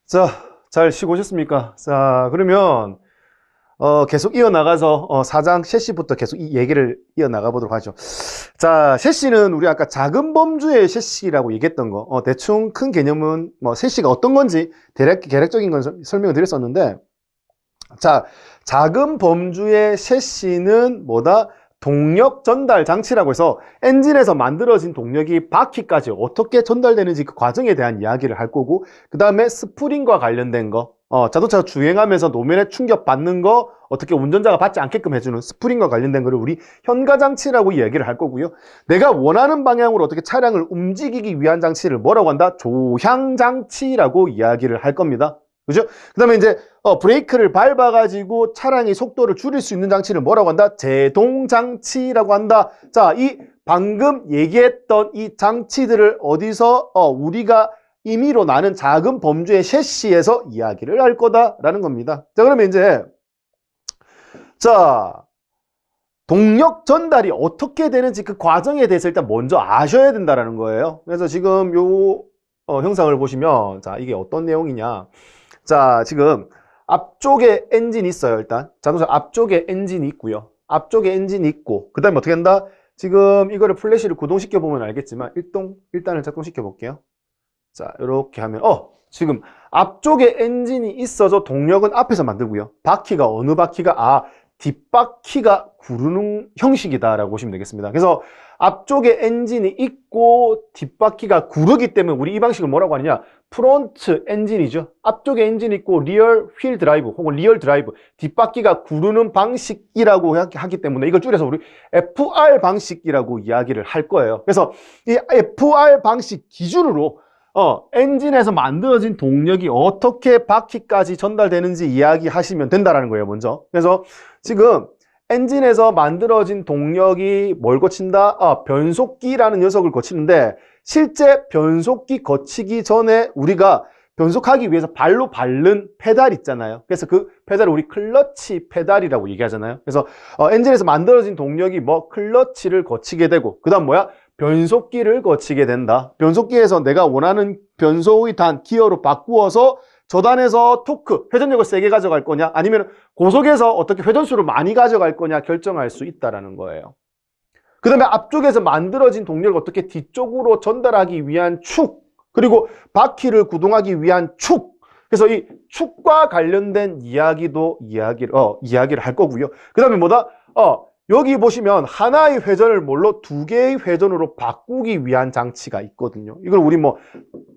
자, 잘 쉬고 오셨습니까? 자, 그러면 계속 이어나가서 4장 셰시부터 계속 이 얘기를 이어나가 보도록 하죠. 자, 셰시는 우리 아까 작은 범주의 셰시라고 얘기했던 거, 대충 큰 개념은 뭐 셰시가 어떤 건지 대략적인 건 설명을 드렸었는데, 자, 작은 범주의 셰시는 뭐다? 동력 전달 장치라고 해서 엔진에서 만들어진 동력이 바퀴까지 어떻게 전달되는지 그 과정에 대한 이야기를 할 거고, 그 다음에 스프링과 관련된 거, 자동차가 주행하면서 노면에 충격 받는 거 어떻게 운전자가 받지 않게끔 해주는 스프링과 관련된 거를 우리 현가 장치라고 이야기를 할 거고요. 내가 원하는 방향으로 어떻게 차량을 움직이기 위한 장치를 뭐라고 한다? 조향 장치라고 이야기를 할 겁니다. 그죠? 그 다음에 이제 브레이크를 밟아가지고 차량의 속도를 줄일 수 있는 장치를 뭐라고 한다? 제동장치라고 한다. 자, 이 방금 얘기했던 이 장치들을 어디서 우리가 임의로 나는 작은 범주의 셰시에서 이야기를 할 거다라는 겁니다. 자, 그러면 이제 자, 동력 전달이 어떻게 되는지 그 과정에 대해서 일단 먼저 아셔야 된다라는 거예요. 그래서 지금 요 형상을 보시면 자, 이게 어떤 내용이냐? 자, 지금 앞쪽에 엔진이 있어요. 일단 자동차 앞쪽에 엔진이 있고요. 앞쪽에 엔진이 있고 그 다음에 어떻게 한다? 지금 이거를 플래시를 구동시켜 보면 알겠지만 일단은 작동시켜 볼게요. 자, 이렇게 하면 지금 앞쪽에 엔진이 있어서 동력은 앞에서 만들고요. 바퀴가 어느 바퀴가? 뒷바퀴가 구르는 형식이다라고 보시면 되겠습니다. 그래서 앞쪽에 엔진이 있고 뒷바퀴가 구르기 때문에 우리 이 방식을 뭐라고 하느냐? 프론트 엔진이죠. 앞쪽에 엔진이 있고 리얼 휠 드라이브 혹은 리얼 드라이브, 뒷바퀴가 구르는 방식이라고 하기 때문에 이걸 줄여서 우리 FR 방식이라고 이야기를 할 거예요. 그래서 이 FR 방식 기준으로 엔진에서 만들어진 동력이 어떻게 바퀴까지 전달되는지 이야기하시면 된다라는 거예요, 먼저. 그래서 지금 엔진에서 만들어진 동력이 뭘 거친다? 변속기라는 녀석을 거치는데, 실제 변속기 거치기 전에 우리가 변속하기 위해서 발로 밟는 페달 있잖아요. 그래서 그 페달을 우리 클러치 페달이라고 얘기하잖아요. 그래서 엔진에서 만들어진 동력이 클러치를 거치게 되고, 그 다음 뭐야? 변속기를 거치게 된다. 변속기에서 내가 원하는 변속의 단, 기어로 바꾸어서 저단에서 토크, 회전력을 세게 가져갈 거냐, 아니면 고속에서 어떻게 회전수를 많이 가져갈 거냐 결정할 수 있다는 거예요. 그 다음에 앞쪽에서 만들어진 동력을 어떻게 뒤쪽으로 전달하기 위한 축, 그리고 바퀴를 구동하기 위한 축. 그래서 이 축과 관련된 이야기를 할 거고요. 그 다음에 뭐다? 여기 보시면 하나의 회전을 뭘로? 두 개의 회전으로 바꾸기 위한 장치가 있거든요. 이걸 우리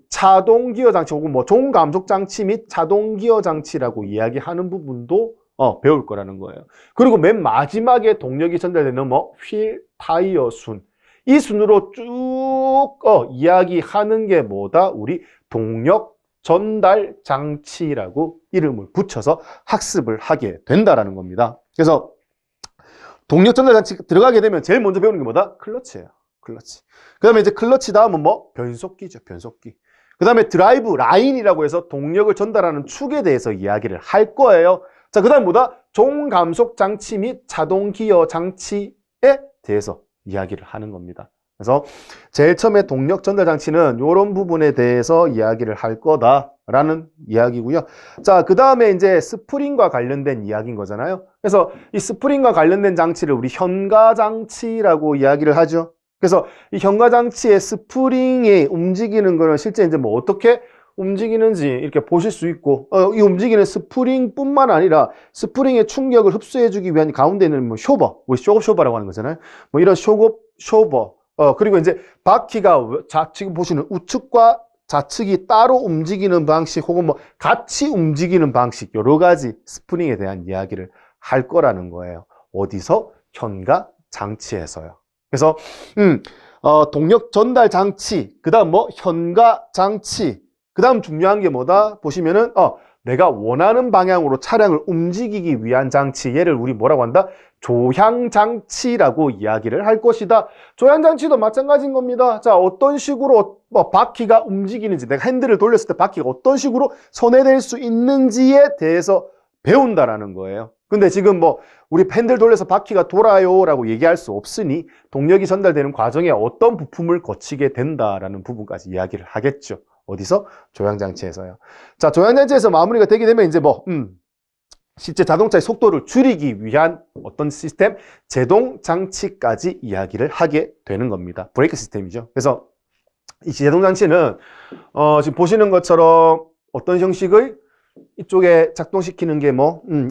차동 기어 장치 혹은 종감속 장치 및 자동 기어 장치라고 이야기하는 부분도 배울 거라는 거예요. 그리고 맨 마지막에 동력이 전달되는 휠 타이어 순. 이 순으로 쭉 이야기하는 게 뭐다? 우리 동력 전달 장치라고 이름을 붙여서 학습을 하게 된다라는 겁니다. 그래서 동력 전달 장치 들어가게 되면 제일 먼저 배우는 게 뭐다? 클러치예요. 클러치. 그 다음에 이제 클러치 다음은 변속기죠. 변속기. 그 다음에 드라이브 라인이라고 해서 동력을 전달하는 축에 대해서 이야기를 할 거예요. 자, 그 다음 뭐다? 종감속 장치 및 자동 기어 장치에 대해서 이야기를 하는 겁니다. 그래서 제일 처음에 동력 전달 장치는 이런 부분에 대해서 이야기를 할 거다라는 이야기고요. 자, 그 다음에 이제 스프링과 관련된 이야기인 거잖아요. 그래서 이 스프링과 관련된 장치를 우리 현가 장치라고 이야기를 하죠. 그래서 이 현가 장치의 스프링이 움직이는 거는 실제 이제 어떻게 움직이는지 이렇게 보실 수 있고, 이 움직이는 스프링뿐만 아니라 스프링의 충격을 흡수해주기 위한 가운데 있는 쇼버, 우리 쇼버라고 하는 거잖아요. 이런 쇼버, 그리고 이제 바퀴가 지금 보시는 우측과 좌측이 따로 움직이는 방식 혹은 같이 움직이는 방식, 여러 가지 스프링에 대한 이야기를 할 거라는 거예요. 어디서? 현가 장치에서요. 그래서 동력 전달 장치, 그 다음 현가 장치, 그 다음 중요한 게 뭐다? 보시면은 내가 원하는 방향으로 차량을 움직이기 위한 장치, 얘를 우리 뭐라고 한다? 조향장치라고 이야기를 할 것이다. 조향장치도 마찬가지인 겁니다. 자, 어떤 식으로 바퀴가 움직이는지, 내가 핸들을 돌렸을 때 바퀴가 어떤 식으로 손해될 수 있는지에 대해서 배운다라는 거예요. 근데 지금 우리 핸들 돌려서 바퀴가 돌아요 라고 얘기할 수 없으니 동력이 전달되는 과정에 어떤 부품을 거치게 된다라는 부분까지 이야기를 하겠죠. 어디서? 조향장치에서요. 자, 조향장치에서 마무리가 되게 되면 이제 실제 자동차의 속도를 줄이기 위한 어떤 시스템? 제동장치까지 이야기를 하게 되는 겁니다. 브레이크 시스템이죠. 그래서 이 제동장치는 지금 보시는 것처럼 어떤 형식을 이쪽에 작동시키는 게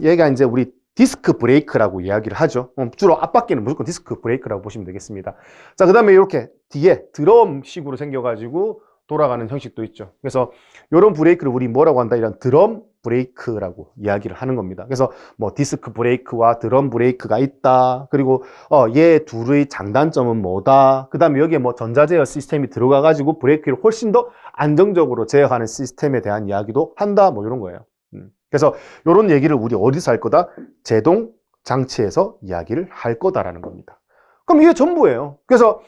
얘가 이제 우리 디스크 브레이크라고 이야기를 하죠. 주로 앞바퀴는 무조건 디스크 브레이크라고 보시면 되겠습니다. 자, 그 다음에 이렇게 뒤에 드럼식으로 생겨가지고 돌아가는 형식도 있죠. 그래서 이런 브레이크를 우리 뭐라고 한다? 이런 드럼 브레이크라고 이야기를 하는 겁니다. 그래서 디스크 브레이크와 드럼 브레이크가 있다. 그리고 얘 둘의 장단점은 뭐다. 그 다음에 여기에 전자제어 시스템이 들어가가지고 브레이크를 훨씬 더 안정적으로 제어하는 시스템에 대한 이야기도 한다. 이런 거예요. 그래서 이런 얘기를 우리 어디서 할 거다? 제동 장치에서 이야기를 할 거다라는 겁니다. 그럼 이게 전부예요. 그래서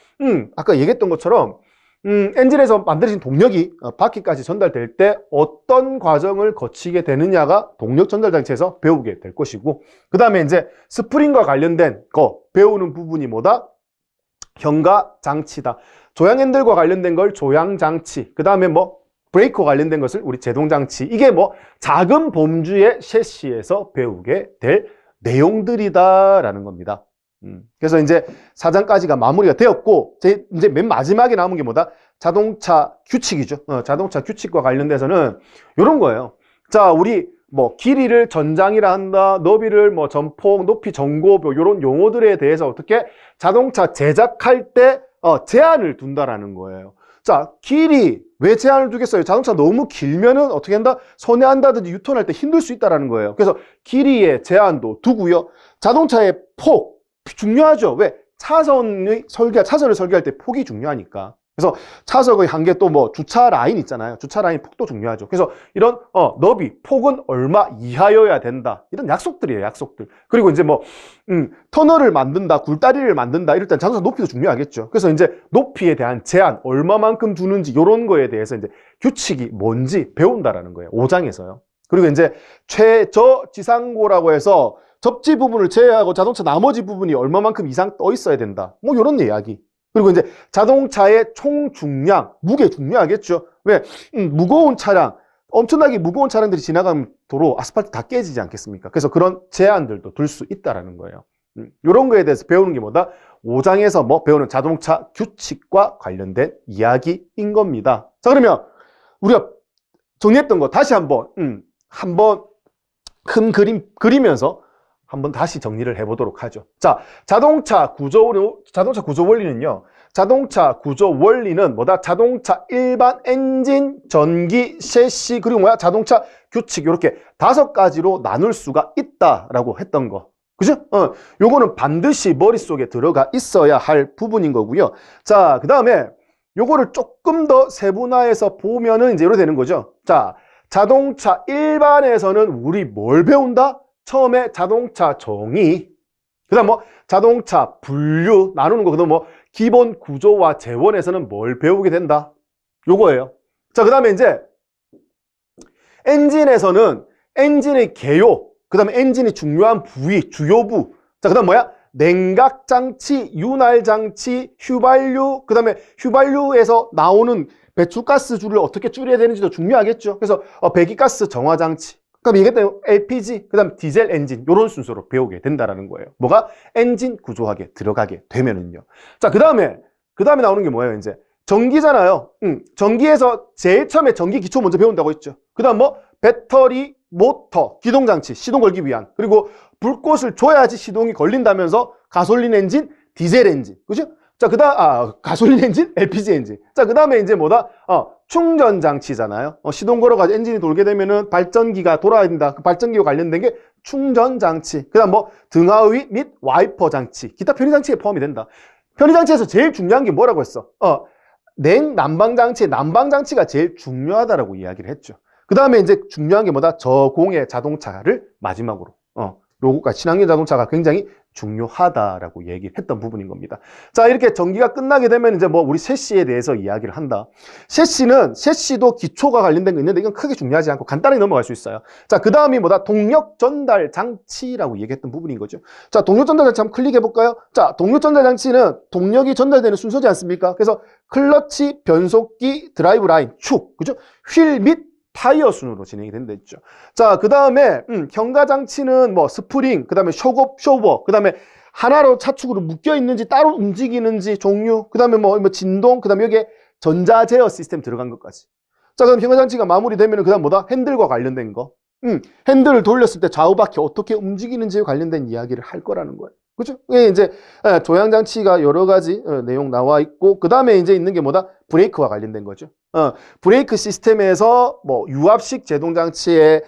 아까 얘기했던 것처럼 엔진에서 만들어진 동력이 바퀴까지 전달될 때 어떤 과정을 거치게 되느냐가 동력 전달 장치에서 배우게 될 것이고, 그 다음에 이제 스프링과 관련된 거 배우는 부분이 뭐다? 현가 장치다. 조향 핸들과 관련된 걸 조향 장치, 그 다음에 브레이크와 관련된 것을 우리 제동 장치. 이게 작은 범주의 셰시에서 배우게 될 내용들이다라는 겁니다. 그래서 이제 4장까지가 마무리가 되었고, 이제 맨 마지막에 남은 게 뭐다? 자동차 규칙이죠. 자동차 규칙과 관련돼서는 이런 거예요. 자, 우리 길이를 전장이라 한다, 너비를 전폭, 높이 전고, 이런 용어들에 대해서 어떻게 자동차 제작할 때 제한을 둔다라는 거예요. 자, 길이 왜 제한을 두겠어요? 자동차 너무 길면은 어떻게 한다? 선회한다든지 유턴할 때 힘들 수 있다라는 거예요. 그래서 길이의 제한도 두고요. 자동차의 폭 중요하죠. 왜? 차선을 설계할 때 폭이 중요하니까. 그래서 차석의 한계 또 주차 라인 있잖아요. 주차 라인 폭도 중요하죠. 그래서 이런 너비, 폭은 얼마 이하여야 된다. 이런 약속들이에요, 약속들. 그리고 이제 터널을 만든다, 굴다리를 만든다. 이럴 땐 자동차 높이도 중요하겠죠. 그래서 이제 높이에 대한 제한, 얼마만큼 두는지 이런 거에 대해서 이제 규칙이 뭔지 배운다라는 거예요. 5장에서요. 그리고 이제 최저지상고라고 해서 접지 부분을 제외하고 자동차 나머지 부분이 얼마만큼 이상 떠 있어야 된다. 이런 이야기. 그리고 이제 자동차의 총 중량, 무게 중요하겠죠. 왜? 무거운 차량, 엄청나게 무거운 차량들이 지나가면 도로, 아스팔트 다 깨지지 않겠습니까? 그래서 그런 제한들도 둘 수 있다라는 거예요. 이런 거에 대해서 배우는 게 뭐다? 5장에서 배우는 자동차 규칙과 관련된 이야기인 겁니다. 자, 그러면 우리가 정리했던 거 다시 한번 큰 그림 그리면서 한번 다시 정리를 해보도록 하죠. 자, 자동차 구조 원리는요. 자동차 구조 원리는 뭐다? 자동차 일반 엔진, 전기, 셰시, 그리고 자동차 규칙, 이렇게 5가지로 나눌 수가 있다라고 했던 거. 그죠? 요거는 반드시 머릿속에 들어가 있어야 할 부분인 거고요. 자, 그 다음에 요거를 조금 더 세분화해서 보면은 이제 이렇게 되는 거죠. 자, 자동차 일반에서는 우리 뭘 배운다? 처음에 자동차 정의, 그 다음 자동차 분류 나누는 거, 그다음 기본 구조와 재원에서는 뭘 배우게 된다? 요거예요. 자, 그 다음에 이제 엔진에서는 엔진의 개요, 그 다음에 엔진의 중요한 부위, 주요부. 자, 그 다음 냉각장치, 윤활장치, 휘발유, 그 다음에 휘발유에서 나오는 배출가스 줄을 어떻게 줄여야 되는지도 중요하겠죠. 그래서 배기가스 정화장치. 그럼 이게 LPG, 그 다음 디젤 엔진, 이런 순서로 배우게 된다라는 거예요. 뭐가? 엔진 구조학에 들어가게 되면은요. 자, 그 다음에 나오는 게 뭐예요, 이제? 전기잖아요. 전기에서 제일 처음에 전기 기초 먼저 배운다고 했죠. 그 다음 배터리, 모터, 기동장치, 시동 걸기 위한. 그리고 불꽃을 줘야지 시동이 걸린다면서 가솔린 엔진, 디젤 엔진. 그죠? 자, 가솔린 엔진, LPG 엔진. 자, 그 다음에 이제 뭐다? 충전 장치잖아요. 시동 걸어가지고 엔진이 돌게 되면은 발전기가 돌아야 된다. 그 발전기와 관련된 게 충전 장치. 그 다음 등하의 및 와이퍼 장치. 기타 편의 장치에 포함이 된다. 편의 장치에서 제일 중요한 게 뭐라고 했어? 난방 장치, 난방 장치가 제일 중요하다라고 이야기를 했죠. 그 다음에 이제 중요한 게 뭐다? 저공해 자동차를 마지막으로. 요거가 친환경 자동차가 굉장히 중요하다라고 얘기했던 부분인 겁니다. 자, 이렇게 전기가 끝나게 되면 이제 뭐 우리 셰시에 대해서 이야기를 한다. 셰시도 기초가 관련된 거 있는데 이건 크게 중요하지 않고 간단히 넘어갈 수 있어요. 자, 그 다음이 뭐다? 동력 전달 장치라고 얘기했던 부분인 거죠. 자, 동력 전달 장치 한번 클릭해 볼까요? 자, 동력 전달 장치는 동력이 전달되는 순서지 않습니까? 그래서 클러치, 변속기, 드라이브 라인, 축, 그죠? 휠 및 타이어 순으로 진행이 된다 했죠. 자, 그 다음에 경과 장치는 뭐 스프링, 그 다음에 쇼버, 그 다음에 하나로 차축으로 묶여 있는지 따로 움직이는지 종류, 그 다음에 뭐 진동, 그 다음에 여기에 전자 제어 시스템 들어간 것까지. 자, 그럼 경과 장치가 마무리되면 그 다음 뭐다? 핸들과 관련된 거. 핸들을 돌렸을 때 좌우바퀴 어떻게 움직이는지에 관련된 이야기를 할 거라는 거예요. 그죠? 예, 이제 조향장치가 여러 가지 내용 나와 있고, 그 다음에 이제 있는 게 뭐다? 브레이크와 관련된 거죠. 브레이크 시스템에서 뭐 유압식 제동장치에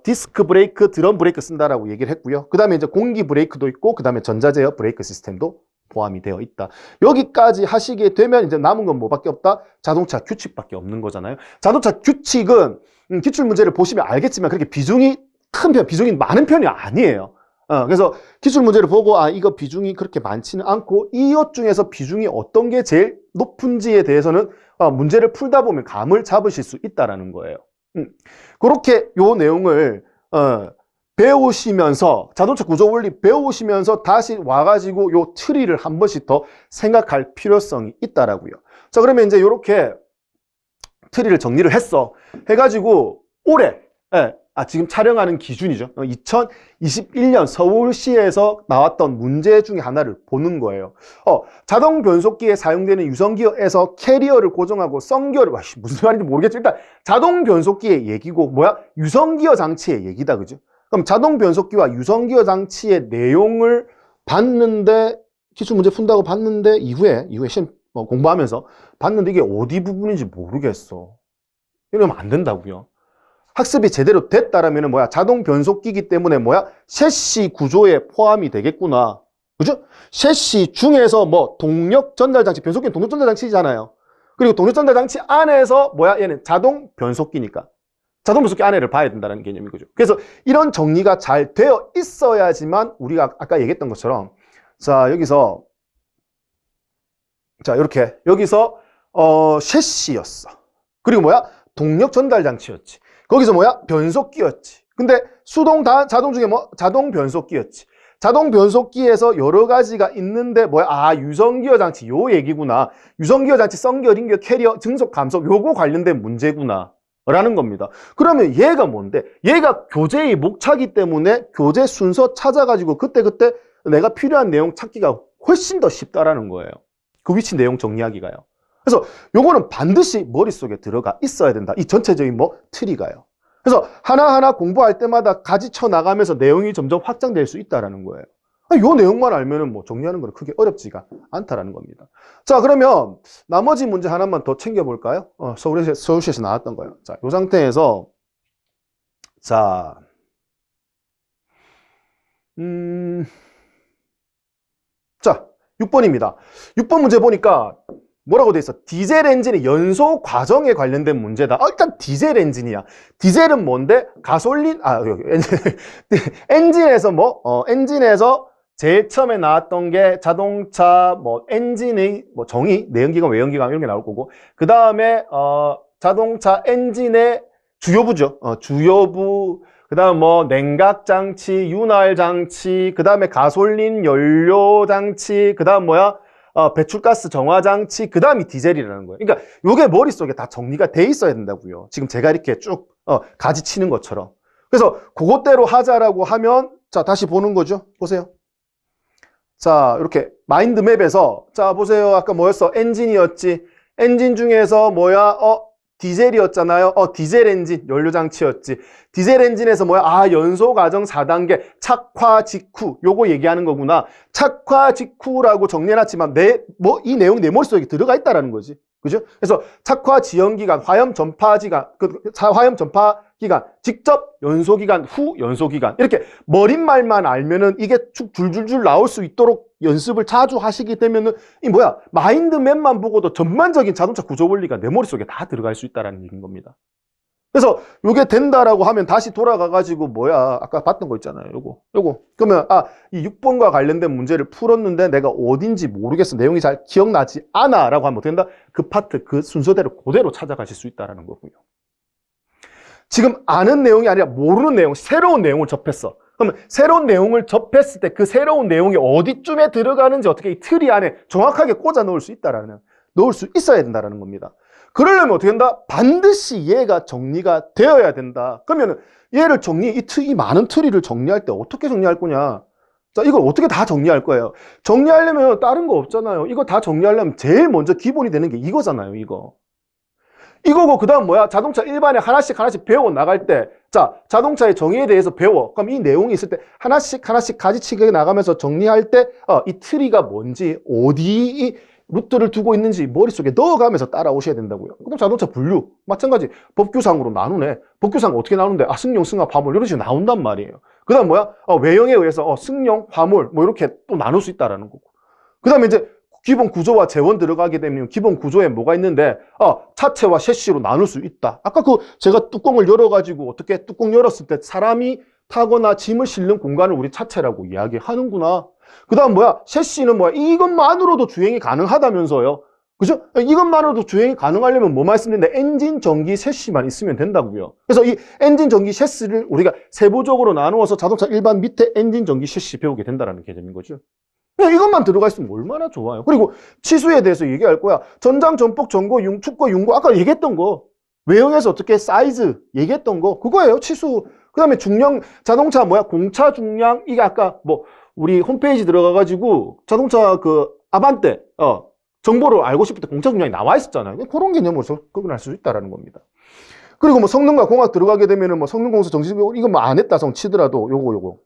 디스크 브레이크, 드럼 브레이크 쓴다라고 얘기를 했고요. 그 다음에 이제 공기 브레이크도 있고, 그 다음에 전자제어 브레이크 시스템도 포함이 되어 있다. 여기까지 하시게 되면 이제 남은 건 뭐밖에 없다? 자동차 규칙밖에 없는 거잖아요. 자동차 규칙은 기출 문제를 보시면 알겠지만 그렇게 비중이 비중이 많은 편이 아니에요. 그래서 기출 문제를 보고 이거 비중이 그렇게 많지는 않고 이것 중에서 비중이 어떤 게 제일 높은지에 대해서는 문제를 풀다 보면 감을 잡으실 수 있다라는 거예요. 그렇게 요 내용을 배우시면서 자동차 구조 원리 배우시면서 다시 와가지고 요 트리를 한 번씩 더 생각할 필요성이 있다라고요. 자, 그러면 이제 요렇게 트리를 정리를 해가지고 올해 지금 촬영하는 기준이죠. 2021년 서울시에서 나왔던 문제 중에 하나를 보는 거예요. 자동 변속기에 사용되는 유성기어에서 캐리어를 고정하고 썬기어를, 무슨 말인지 모르겠죠. 일단 자동 변속기의 얘기고 유성기어 장치의 얘기다, 그죠? 그럼 자동 변속기와 유성기어 장치의 내용을 봤는데, 기출 문제 푼다고 봤는데, 이후에 시험 공부하면서 봤는데 이게 어디 부분인지 모르겠어. 이러면 안 된다고요. 학습이 제대로 됐다라면 자동 변속기이기 때문에 셰시 구조에 포함이 되겠구나. 그죠? 셰시 중에서 동력 전달 장치, 변속기는 동력 전달 장치잖아요. 그리고 동력 전달 장치 안에서 얘는 자동 변속기니까. 자동 변속기 안에를 봐야 된다는 개념인 거죠. 그래서 이런 정리가 잘 되어 있어야지만 우리가 아까 얘기했던 것처럼 자, 여기서 이렇게 여기서 셰시였어. 그리고 동력 전달 장치였지. 거기서 변속기였지. 근데 자동 중에 자동 변속기였지. 자동 변속기에서 여러 가지가 있는데 유성기어 장치 요 얘기구나. 유성기어 장치, 썬기어, 링기어, 캐리어, 증속, 감속 요거 관련된 문제구나 라는 겁니다. 그러면 얘가 뭔데? 얘가 교재의 목차기 때문에 교재 순서 찾아가지고 그때그때 내가 필요한 내용 찾기가 훨씬 더 쉽다라는 거예요. 그 위치 내용 정리하기가요. 그래서 요거는 반드시 머릿속에 들어가 있어야 된다. 이 전체적인 트리가요. 그래서 하나하나 공부할 때마다 가지쳐 나가면서 내용이 점점 확장될 수 있다라는 거예요. 요 내용만 알면은 정리하는 건 크게 어렵지가 않다라는 겁니다. 자, 그러면 나머지 문제 하나만 더 챙겨볼까요? 서울시에서 나왔던 거예요. 자, 요 상태에서 자, 6번입니다. 6번 문제 보니까 뭐라고 돼 있어? 디젤 엔진의 연소 과정에 관련된 문제다. 일단 디젤 엔진이야. 디젤은 뭔데? 가솔린, 엔진에서 엔진에서 제일 처음에 나왔던 게 자동차 엔진의 정의, 내연기관, 외연기관 이런 게 나올 거고, 그 다음에 자동차 엔진의 주요부죠. 주요부, 그 다음 냉각장치, 윤활장치, 그 다음에 가솔린 연료장치, 그 다음 배출가스 정화장치, 그 다음이 디젤이라는 거예요. 그러니까 요게 머릿속에 다 정리가 돼 있어야 된다고요. 지금 제가 이렇게 쭉 가지 치는 것처럼. 그래서 그것대로 하자라고 하면 자, 다시 보는 거죠. 보세요. 자, 이렇게 마인드맵에서 자, 보세요. 아까 뭐였어? 엔진이었지. 엔진 중에서 디젤이었잖아요. 디젤 엔진, 연료장치였지. 디젤 엔진에서 연소 과정 4단계, 착화 직후, 요거 얘기하는 거구나. 착화 직후라고 정리해놨지만, 이 내용이 내 머릿속에 들어가 있다라는 거지. 그죠? 그래서 착화 지연 기간, 화염 전파 기간, 화염 전파 기간, 직접 연소 기간, 후 연소 기간. 이렇게 머릿말만 알면은 이게 쭉 줄줄줄 나올 수 있도록 연습을 자주 하시게 되면은 마인드맵만 보고도 전반적인 자동차 구조 원리가 내 머릿속에 다 들어갈 수 있다는 얘기인 겁니다. 그래서 요게 된다라고 하면 다시 돌아가가지고 뭐야 아까 봤던 거 있잖아요. 요거 그러면 이 6번과 관련된 문제를 풀었는데 내가 어딘지 모르겠어. 내용이 잘 기억나지 않아 라고 하면 어떻게 된다? 그 파트 그 순서대로 그대로 찾아가실 수 있다는 거고요. 지금 아는 내용이 아니라 모르는 내용, 새로운 내용을 접했어. 그러면 새로운 내용을 접했을 때 그 새로운 내용이 어디쯤에 들어가는지 어떻게 이 틀이 안에 정확하게 꽂아 넣을 수 있어야 된다는 겁니다. 그러려면 어떻게 된다? 반드시 얘가 정리가 되어야 된다. 그러면 얘를 이 많은 트리를 정리할 때 어떻게 정리할 거냐? 자, 이걸 어떻게 다 정리할 거예요? 정리하려면 다른 거 없잖아요. 이거 다 정리하려면 제일 먼저 기본이 되는 게 이거잖아요, 이거고 그 다음 뭐야? 자동차 일반에 하나씩 배워 나갈 때 자, 자동차의 정의에 대해서 배워. 그럼 이 내용이 있을 때 하나씩 가지치기 나가면서 정리할 때 이 트리가 뭔지 어디 루트를 두고 있는지 머릿속에 넣어가면서 따라오셔야 된다고요. 그럼 자동차 분류 마찬가지 법규상으로 나누네. 법규상 어떻게 나누는데 승용, 승합, 화물 이런 식으로 나온단 말이에요. 그 다음 뭐야? 외형에 의해서 승용, 화물 뭐 이렇게 또 나눌 수 있다라는 거고. 그 다음에 이제 기본 구조와 재원 들어가게 되면 기본 구조에 뭐가 있는데 차체와 셰시로 나눌 수 있다. 아까 제가 뚜껑을 열어가지고 어떻게 뚜껑 열었을 때 사람이 타거나 짐을 실는 공간을 우리 차체라고 이야기하는구나. 그 다음 뭐야? 셰시는 뭐야? 이것만으로도 주행이 가능하다면서요. 그죠? 이것만으로도 주행이 가능하려면 뭐 말씀드렸는데 엔진, 전기, 셰시만 있으면 된다고요. 그래서 이 엔진, 전기, 셰시를 우리가 세부적으로 나누어서 자동차 일반 밑에 엔진, 전기, 셰시 배우게 된다는 개념인 거죠. 이것만 들어가 있으면 얼마나 좋아요. 그리고 치수에 대해서 얘기할 거야. 전장, 전폭, 전고, 축고, 융고 아까 얘기했던 거. 외형에서 어떻게 사이즈 얘기했던 거 그거예요. 치수. 그 다음에 중량 자동차 뭐야? 공차 중량 이게 아까 우리 홈페이지 들어가가지고 자동차 아반떼 정보를 알고 싶을 때 공차 중량이 나와 있었잖아요. 그런 개념으로 접근할 수 있다는 겁니다. 그리고 성능과 공학 들어가게 되면은 성능 공수 정신 이거 안 했다 성 치더라도 요거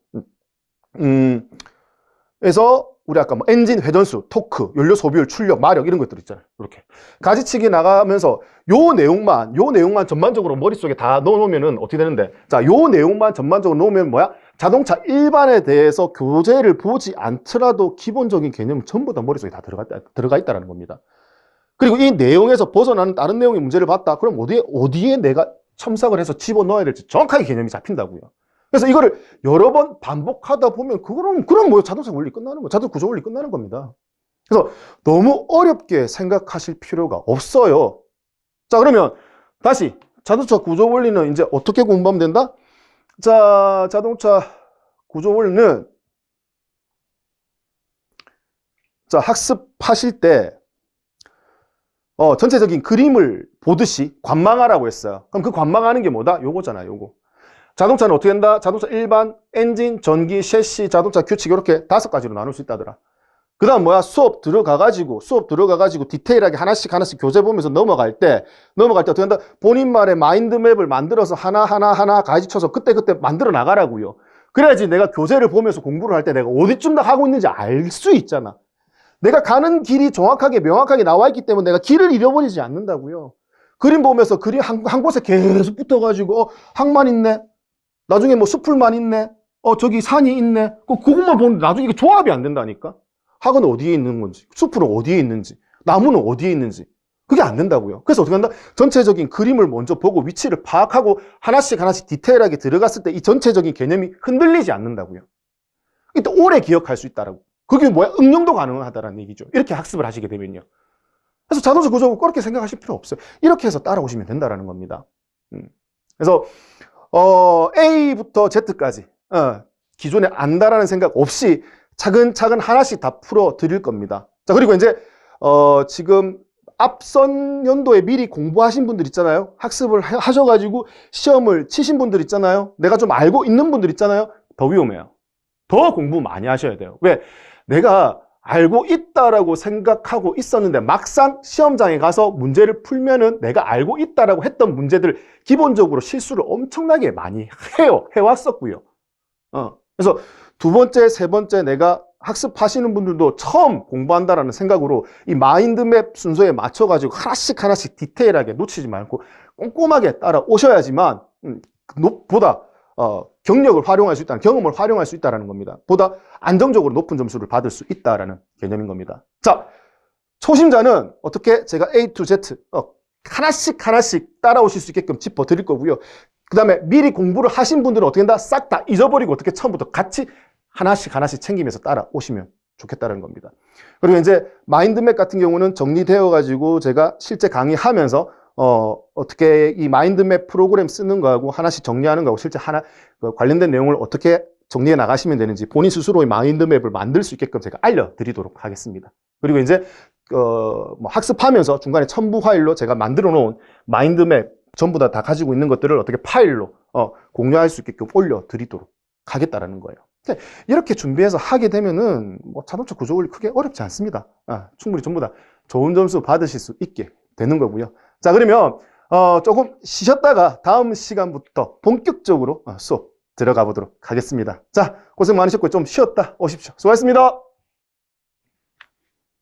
그래서 우리 아까 엔진 회전수, 토크, 연료 소비율, 출력, 마력 이런 것들 있잖아요. 이렇게 가지치기 나가면서 요 내용만 전반적으로 머릿속에 다 넣어놓으면은 어떻게 되는데 자, 요 내용만 전반적으로 넣으면 뭐야? 자동차 일반에 대해서 교재를 보지 않더라도 기본적인 개념은 전부 다 머릿속에 다 들어가 있다는 겁니다. 그리고 이 내용에서 벗어나는 다른 내용의 문제를 봤다. 그럼 어디에 내가 첨삭을 해서 집어넣어야 될지 정확하게 개념이 잡힌다고요. 그래서 이거를 여러 번 반복하다 보면 그럼 뭐예요? 자동차 원리 끝나는 거예요. 자동차 구조 원리 끝나는 겁니다. 그래서 너무 어렵게 생각하실 필요가 없어요. 자, 그러면 다시 자동차 구조 원리는 이제 어떻게 공부하면 된다? 자, 자동차 구조 원리는 자, 학습하실 때 전체적인 그림을 보듯이 관망하라고 했어요. 그럼 그 관망하는 게 뭐다? 요거잖아요, 요거. 자동차는 어떻게 된다? 자동차 일반, 엔진, 전기, 셰시, 자동차 규칙 이렇게 5가지로 나눌 수 있다더라. 그 다음 뭐야? 수업 들어가가지고 디테일하게 하나씩 교재 보면서 넘어갈 때 어떻게 한다? 본인만의 마인드맵을 만들어서 하나 가지쳐서 그때 만들어 나가라고요. 그래야지 내가 교재를 보면서 공부를 할 때 내가 어디쯤 다 하고 있는지 알 수 있잖아. 내가 가는 길이 정확하게 명확하게 나와 있기 때문에 내가 길을 잃어버리지 않는다고요. 그림 보면서 그림 한 곳에 계속 붙어가지고 항만 있네. 나중에 숲풀만 있네. 저기 산이 있네. 그것만 보는데 나중에 이게 조합이 안 된다니까. 학은 어디에 있는 건지, 숲풀은 어디에 있는지, 나무는 어디에 있는지. 그게 안 된다고요. 그래서 어떻게 한다? 전체적인 그림을 먼저 보고 위치를 파악하고 하나씩 디테일하게 들어갔을 때 이 전체적인 개념이 흔들리지 않는다고요. 이때 오래 기억할 수 있다라고. 그게 뭐야? 응용도 가능하다라는 얘기죠. 이렇게 학습을 하시게 되면요. 그래서 자동차 구조 그렇게 생각하실 필요 없어요. 이렇게 해서 따라오시면 된다라는 겁니다. 그래서 A부터 Z까지 기존에 안다라는 생각 없이 차근차근 하나씩 다 풀어 드릴 겁니다. 자, 그리고 이제 지금 앞선 연도에 미리 공부하신 분들 있잖아요. 학습을 하셔가지고 시험을 치신 분들 있잖아요. 내가 좀 알고 있는 분들 있잖아요. 더 위험해요. 더 공부 많이 하셔야 돼요. 왜? 내가 알고 있다라고 생각하고 있었는데 막상 시험장에 가서 문제를 풀면은 내가 알고 있다라고 했던 문제들 기본적으로 실수를 엄청나게 많이 해왔었고요. 그래서 두 번째, 세 번째 내가 학습하시는 분들도 처음 공부한다라는 생각으로 이 마인드맵 순서에 맞춰가지고 하나씩 디테일하게 놓치지 말고 꼼꼼하게 따라오셔야지만 보다 경력을 활용할 수 있다는, 경험을 활용할 수 있다는 겁니다. 보다 안정적으로 높은 점수를 받을 수 있다는 개념인 겁니다. 자, 초심자는 어떻게 제가 A to Z 하나씩 하나씩 따라오실 수 있게끔 짚어드릴 거고요. 그 다음에 미리 공부를 하신 분들은 어떻게 한다? 싹 다 잊어버리고 어떻게 처음부터 같이 하나씩 하나씩 챙기면서 따라오시면 좋겠다는 겁니다. 그리고 이제 마인드맵 같은 경우는 정리되어 가지고 제가 실제 강의하면서 어떻게 이 마인드맵 프로그램 쓰는 거하고 하나씩 정리하는 거하고 실제 관련된 내용을 어떻게 정리해 나가시면 되는지 본인 스스로의 마인드맵을 만들 수 있게끔 제가 알려드리도록 하겠습니다. 그리고 이제 뭐 학습하면서 중간에 첨부 파일로 제가 만들어 놓은 마인드맵 전부 다 가지고 있는 것들을 어떻게 파일로 공유할 수 있게끔 올려드리도록 하겠다라는 거예요. 이렇게 준비해서 하게 되면은 뭐 자동차 구조원리 크게 어렵지 않습니다. 충분히 전부 다 좋은 점수 받으실 수 있게 되는 거고요. 자, 그러면 조금 쉬셨다가 다음 시간부터 본격적으로 수업 들어가 보도록 하겠습니다. 자, 고생 많으셨고 좀 쉬었다 오십시오. 수고하셨습니다.